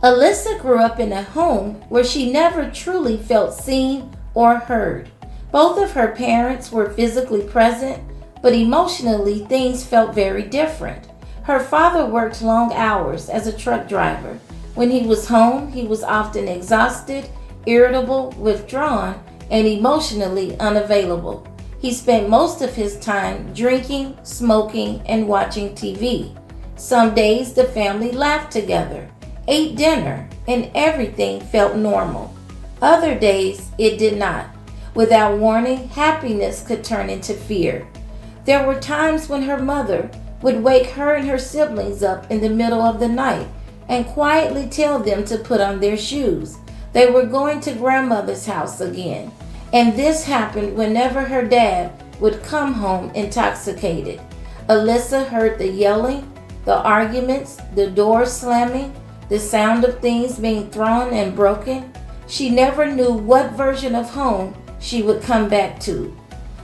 Alyssa grew up in a home where she never truly felt seen or heard. Both of her parents were physically present, but emotionally things felt very different. Her father worked long hours as a truck driver. When he was home, he was often exhausted, irritable, withdrawn, and emotionally unavailable. He spent most of his time drinking, smoking, and watching TV. Some days the family laughed together, ate dinner, and everything felt normal. Other days it did not. Without warning, happiness could turn into fear. There were times when her mother would wake her and her siblings up in the middle of the night and quietly tell them to put on their shoes. They were going to grandmother's house again. And this happened whenever her dad would come home intoxicated. Alyssa heard the yelling, the arguments, the doors slamming, the sound of things being thrown and broken. She never knew what version of home she would come back to.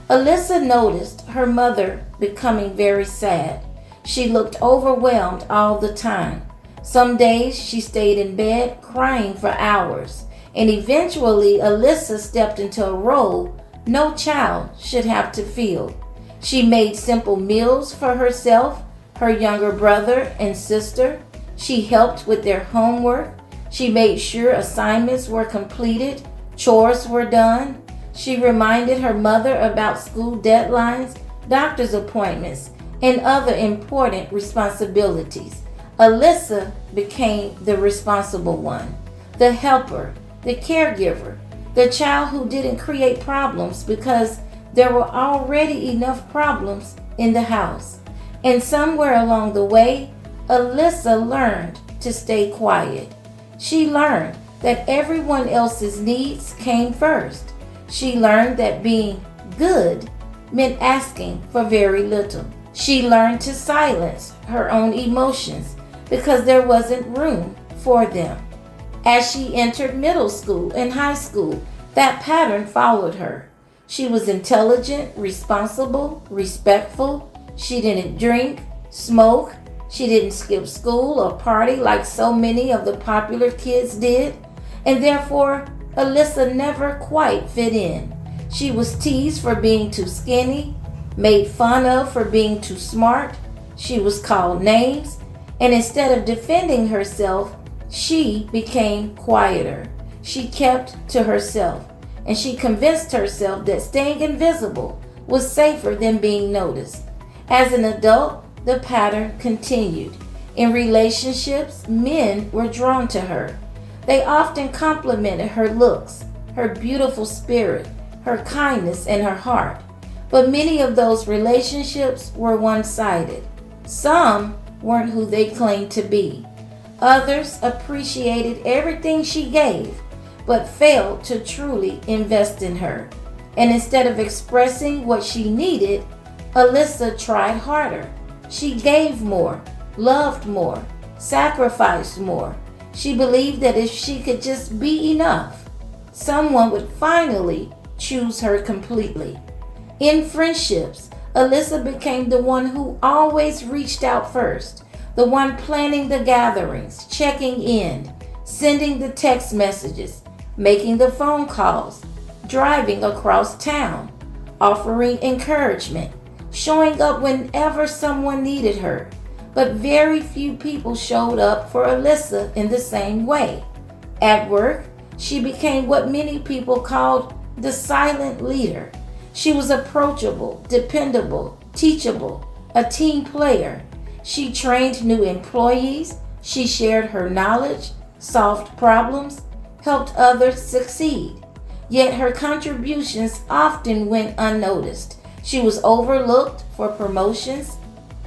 Alyssa noticed her mother becoming very sad. She looked overwhelmed all the time. Some days she stayed in bed crying for hours, and eventually Alyssa stepped into a role no child should have to feel. She made simple meals for herself, her younger brother and sister. She helped with their homework. She made sure assignments were completed, chores were done. She reminded her mother about school deadlines, doctor's appointments, and other important responsibilities. Alyssa became the responsible one, the helper, the caregiver, the child who didn't create problems because there were already enough problems in the house. And somewhere along the way, Alyssa learned to stay quiet. She learned that everyone else's needs came first. She learned that being good meant asking for very little. She learned to silence her own emotions because there wasn't room for them. As she entered middle school and high school, that pattern followed her. She was intelligent, responsible, respectful. She didn't drink, smoke. She didn't skip school or party like so many of the popular kids did. And therefore, Alyssa never quite fit in. She was teased for being too skinny, made fun of for being too smart. She was called names. And instead of defending herself, she became quieter. She kept to herself, and she convinced herself that staying invisible was safer than being noticed. As an adult, the pattern continued. In relationships, men were drawn to her. They often complimented her looks, her beautiful spirit, her kindness, and her heart. But many of those relationships were one-sided. Some weren't who they claimed to be. Others appreciated everything she gave, but failed to truly invest in her. And instead of expressing what she needed, Alyssa tried harder. She gave more, loved more, sacrificed more. She believed that if she could just be enough, someone would finally choose her completely. In friendships, Alyssa became the one who always reached out first, the one planning the gatherings, checking in, sending the text messages, making the phone calls, driving across town, offering encouragement, showing up whenever someone needed her. But very few people showed up for Alyssa in the same way. At work, she became what many people called the silent leader. She was approachable, dependable, teachable, a team player. She trained new employees. She shared her knowledge, solved problems, helped others succeed. Yet her contributions often went unnoticed. She was overlooked for promotions,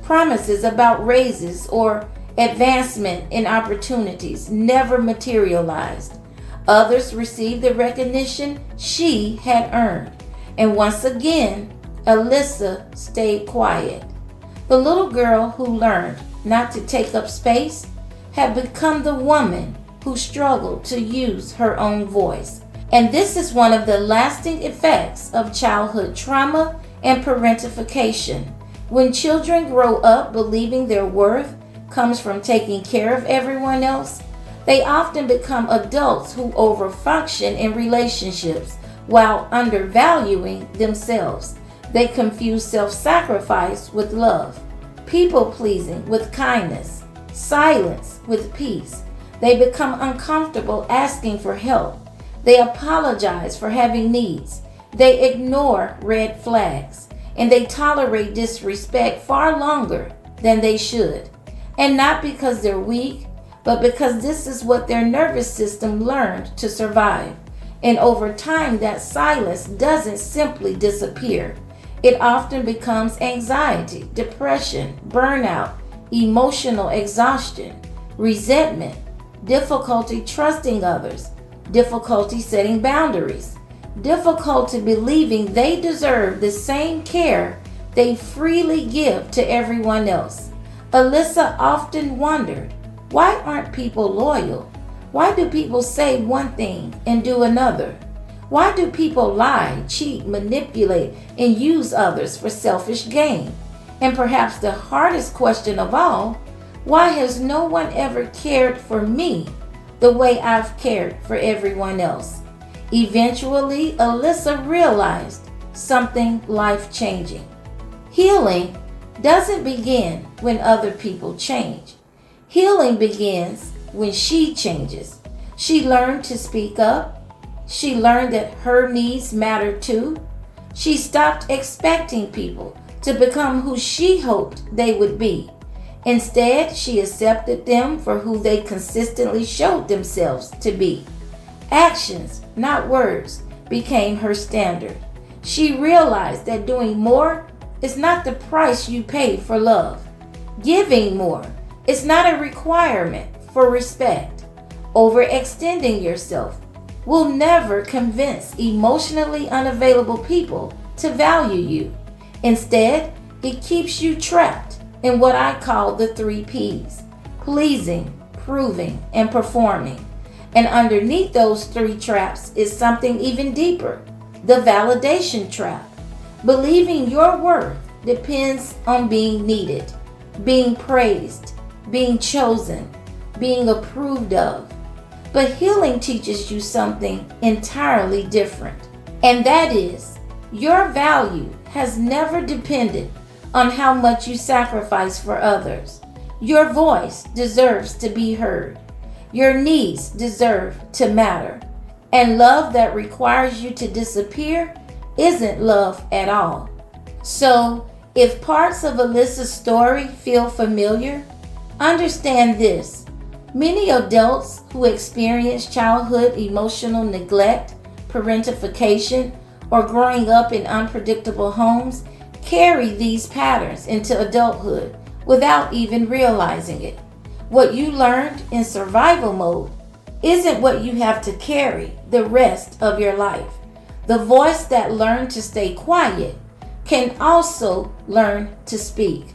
promises about raises, or advancement in opportunities never materialized. Others received the recognition she had earned. And once again, Alyssa stayed quiet. The little girl who learned not to take up space had become the woman who struggled to use her own voice. And this is one of the lasting effects of childhood trauma and parentification. When children grow up believing their worth comes from taking care of everyone else, They often become adults who overfunction in relationships while undervaluing themselves. They confuse self-sacrifice with love, people-pleasing with kindness, silence with peace. They become uncomfortable asking for help. They apologize for having needs. They ignore red flags, and they tolerate disrespect far longer than they should. And not because they're weak, but because this is what their nervous system learned to survive. And over time, that silence doesn't simply disappear. It often becomes anxiety, depression, burnout, emotional exhaustion, resentment, difficulty trusting others, difficulty setting boundaries, difficulty believing they deserve the same care they freely give to everyone else. Alyssa often wondered, why aren't people loyal? Why do people say one thing and do another? Why do people lie, cheat, manipulate, and use others for selfish gain? And perhaps the hardest question of all, why has no one ever cared for me the way I've cared for everyone else? Eventually, Alyssa realized something life-changing. Healing doesn't begin when other people change. Healing begins when she changes. She learned to speak up. She learned that her needs matter too. She stopped expecting people to become who she hoped they would be. Instead, she accepted them for who they consistently showed themselves to be. Actions, not words, became her standard. She realized that doing more is not the price you pay for love. Giving more is not a requirement for respect. Overextending yourself will never convince emotionally unavailable people to value you. Instead, it keeps you trapped in what I call the 3 Ps: pleasing, proving, and performing. And underneath those 3 traps is something even deeper: the validation trap. Believing your worth depends on being needed, being praised, being chosen, being approved of. But healing teaches you something entirely different. And that is, your value has never depended on how much you sacrifice for others. Your voice deserves to be heard. Your needs deserve to matter. And love that requires you to disappear isn't love at all. So, if parts of Alyssa's story feel familiar, understand this. Many adults who experience childhood emotional neglect, parentification, or growing up in unpredictable homes carry these patterns into adulthood without even realizing it. What you learned in survival mode isn't what you have to carry the rest of your life. The voice that learned to stay quiet can also learn to speak.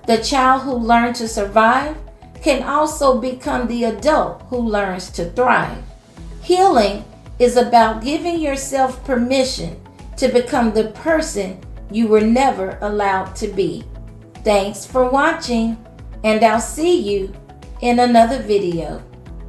The child who learned to survive can also become the adult who learns to thrive. Healing is about giving yourself permission to become the person you were never allowed to be. Thanks for watching, and I'll see you in another video.